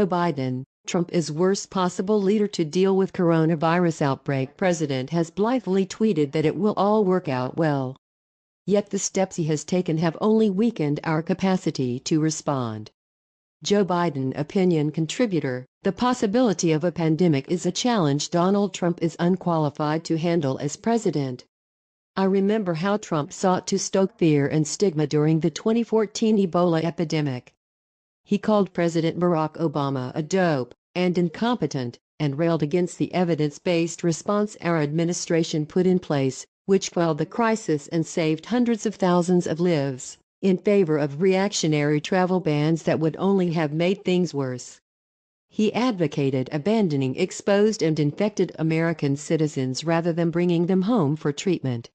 Biden, Trump is worst possible leader to deal with coronavirus outbreak. President has blithely tweeted that it will all work out well. Yet the steps he has taken have only weakened our capacity to respond. Joe Biden opinion contributor, the possibility of a pandemic is a challenge Donald Trump is unqualified to handle as president. I remember how Trump sought to stoke fear and stigma during the 2014 Ebola epidemic. He called President Barack Obama a dope and incompetent, and railed against the evidence-based response our administration put in place, which quelled the crisis and saved hundreds of thousands of lives, in favor of reactionary travel bans that would only have made things worse. He advocated abandoning exposed and infected American citizens rather than bringing them home for treatment.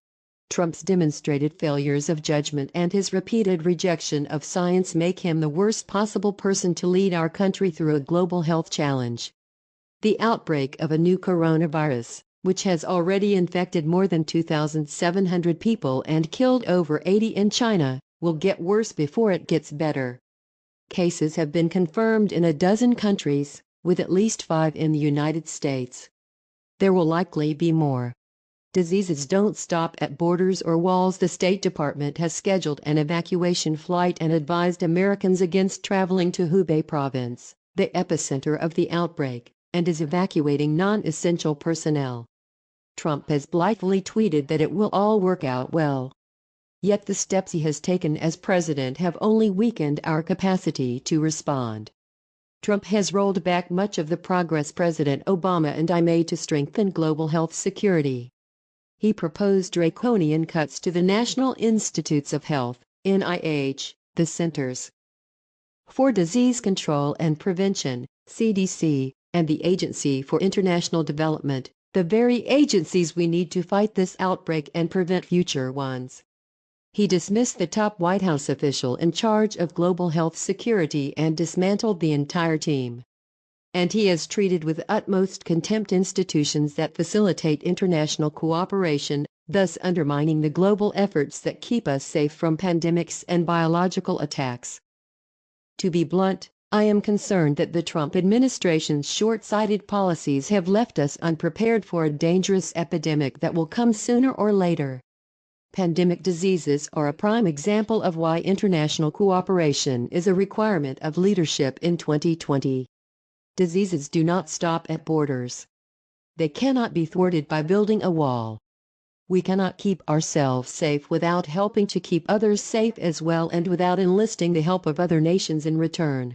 Trump's demonstrated failures of judgment and his repeated rejection of science make him the worst possible person to lead our country through a global health challenge. The outbreak of a new coronavirus, which has already infected more than 2,700 people and killed over 80 in China, will get worse before it gets better. Cases have been confirmed in a dozen countries, with at least 5 in the United States. There will likely be more. Diseases don't stop at borders or walls. The State Department has scheduled an evacuation flight and advised Americans against traveling to Hubei province, the epicenter of the outbreak, and is evacuating non-essential personnel. Trump has blithely tweeted that it will all work out well. Yet the steps he has taken as president have only weakened our capacity to respond. Trump has rolled back much of the progress President Obama and I made to strengthen global health security. He proposed draconian cuts to the National Institutes of Health, NIH, the Centers for Disease Control and Prevention, CDC, and the Agency for International Development, the very agencies we need to fight this outbreak and prevent future ones. He dismissed the top White House official in charge of global health security and dismantled the entire team. And he has treated with utmost contempt institutions that facilitate international cooperation, thus undermining the global efforts that keep us safe from pandemics and biological attacks. To be blunt, I am concerned that the Trump administration's short-sighted policies have left us unprepared for a dangerous epidemic that will come sooner or later. Pandemic diseases are a prime example of why international cooperation is a requirement of leadership in 2020. Diseases do not stop at borders. They cannot be thwarted by building a wall. We cannot keep ourselves safe without helping to keep others safe as well and without enlisting the help of other nations in return.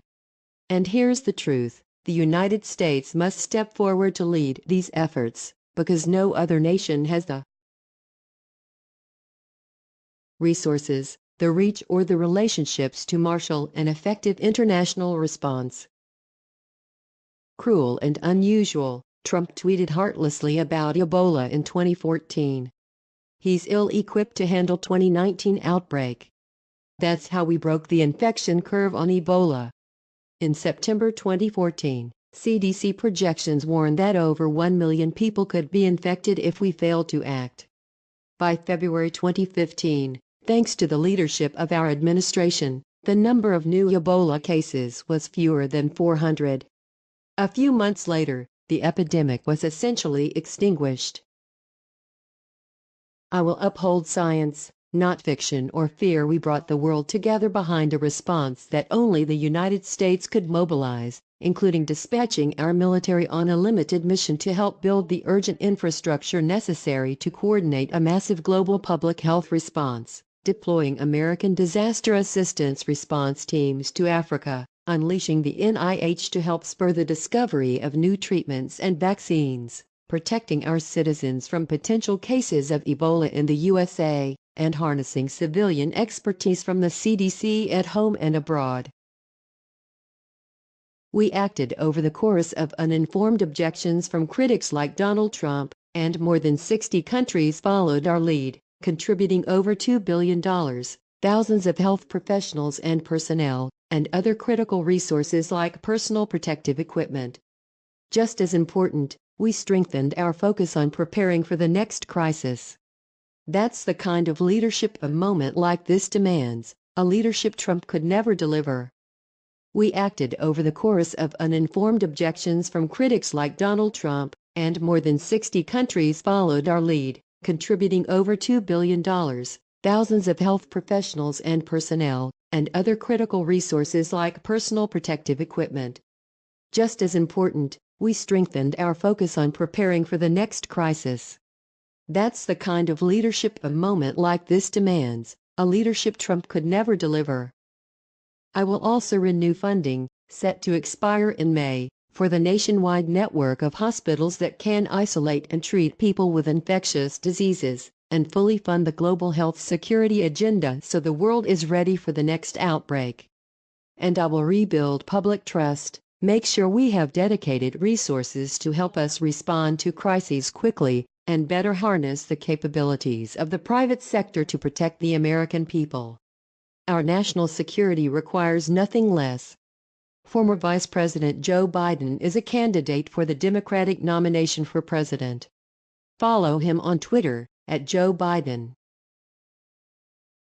And here's the truth: the United States must step forward to lead these efforts, because no other nation has the resources, the reach, or the relationships to marshal an effective international response. Cruel and unusual, Trump tweeted heartlessly about Ebola in 2014. He's ill-equipped to handle 2019 outbreak. That's how we broke the infection curve on Ebola. In September 2014, CDC projections warned that over 1 million people could be infected if we failed to act. By February 2015, thanks to the leadership of our administration, the number of new Ebola cases was fewer than 400. A few months later, the epidemic was essentially extinguished. I will uphold science, not fiction or fear. We brought the world together behind a response that only the United States could mobilize, including dispatching our military on a limited mission to help build the urgent infrastructure necessary to coordinate a massive global public health response, deploying American disaster assistance response teams to Africa, unleashing the NIH to help spur the discovery of new treatments and vaccines, protecting our citizens from potential cases of Ebola in the USA, and harnessing civilian expertise from the CDC at home and abroad. We acted over the course of uninformed objections from critics like Donald Trump, and more than 60 countries followed our lead, contributing over $2 billion, thousands of health professionals and personnel, and other critical resources like personal protective equipment. Just as important, we strengthened our focus on preparing for the next crisis. That's the kind of leadership a moment like this demands, a leadership Trump could never deliver. We acted over the course of uninformed objections from critics like Donald Trump, and more than 60 countries followed our lead, contributing over $2 billion, thousands of health professionals and personnel, and other critical resources like personal protective equipment. Just as important, we strengthened our focus on preparing for the next crisis. That's the kind of leadership a moment like this demands, a leadership Trump could never deliver. I will also renew funding, set to expire in May, for the nationwide network of hospitals that can isolate and treat people with infectious diseases, and fully fund the global health security agenda so the world is ready for the next outbreak. And I will rebuild public trust, make sure we have dedicated resources to help us respond to crises quickly, and better harness the capabilities of the private sector to protect the American people. Our national security requires nothing less. Former Vice President Joe Biden is a candidate for the Democratic nomination for president. Follow him on Twitter @Joe Biden.